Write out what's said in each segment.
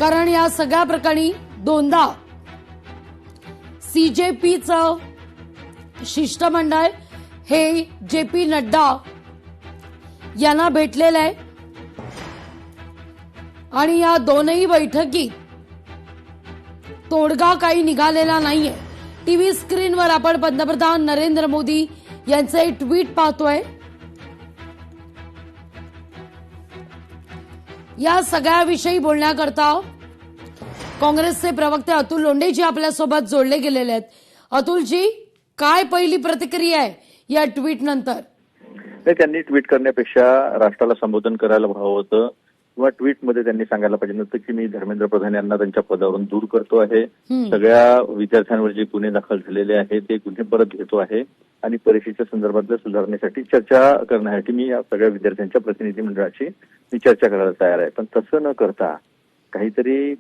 कारण या सगळ्या प्रकरणी दोनदा CJPचं शिष्टमंडळ हे JP नड्डा यांना भेटलेलं आहे आणि या दोनही बैठकीत तोडगा काही निघालेला नाहीये। टीव्ही स्क्रीनवर आपण पंतप्रधान नरेंद्र मोदी यांचे ट्विट पाहतोय। या सगळ्याविषयी बोलण्याकरता काँग्रेसचे प्रवक्ते अतुल लोंढेजी आपल्यासोबत जोडले गेलेले आहेत। अतुलजी, काय पहिली प्रतिक्रिया आहे या ट्विट नंतर? त्यांनी ट्विट करण्यापेक्षा राष्ट्राला संबोधन करायला हवं होतं किंवा ट्विटमध्ये त्यांनी सांगायला पाहिजे नव्हतं की मी धर्मेंद्र प्रधान यांना त्यांच्या पदावरून दूर करतो आहे, सगळ्या विद्यार्थ्यांवर जे गुन्हे दाखल झालेले आहेत ते गुन्हे परत घेतो आहे आणि परीक्षेच्या संदर्भातल्या सुधारणेसाठी चर्चा करण्यासाठी मी या सगळ्या विद्यार्थ्यांच्या प्रतिनिधी मंडळाची मी चर्चा करायला तयार आहे। पण तसं न करता काहीतरी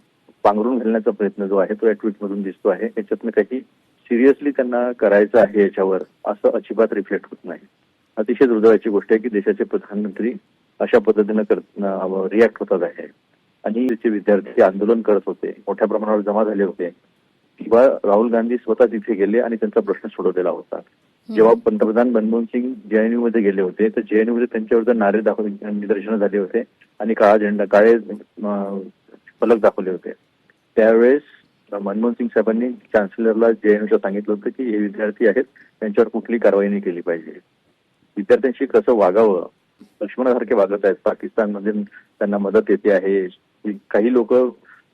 पांघरून घालण्याचा प्रयत्न जो आहे तो या ट्विटमधून दिसतो आहे। याच्यातनं काही सिरियसली त्यांना करायचं आहे याच्यावर असं अजिबात रिफ्लेक्ट होत नाही। अतिशय दुर्दैवाची गोष्ट आहे की देशाचे प्रधानमंत्री अशा पद्धतीनं रिॲक्ट होतात आहे आणि त्याचे विद्यार्थी आंदोलन करत होते, मोठ्या प्रमाणावर जमा झाले होते किंवा राहुल गांधी स्वतः तिथे गेले आणि त्यांचा प्रश्न सोडवलेला होता। जेव्हा पंतप्रधान मनमोहन सिंग JNU मध्ये गेले होते तर JNU मध्ये त्यांच्यावर नारे निदर्शनं झाले होते आणि काळे फलक दाखवले होते। त्यावेळेस मनमोहन सिंग साहेबांनी चान्सलरला JNUला सांगितलं होतं की हे विद्यार्थी आहेत त्यांच्यावर कुठली कारवाई नाही केली पाहिजे। विद्यार्थ्यांशी कसं वागावं, दुश्मनासारखे वागत आहेत, पाकिस्तानमध्ये त्यांना मदत येते आहे, काही लोक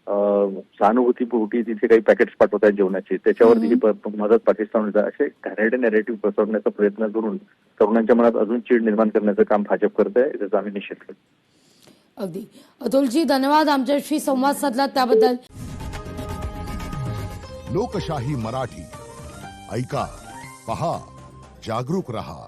सहानुभूतीपोटी तिथे काही पॅकेट्स पाठवत आहेत जेवणाची, त्याच्यावरती ही मदत पाकिस्तान असे घाणेरडे नॅरेटिव्ह पसरवण्याचा प्रयत्न करून तरुणांच्या मनात अजून चीड निर्माण करण्याचं काम भाजप करत आहे, त्याचा आम्ही निषेध करतो। अगदी अतुलजी, धन्यवाद आमच्याशी संवाद साधला त्याबद्दल। लोकशाही मराठी ऐका, पहा, जागरूक रहा।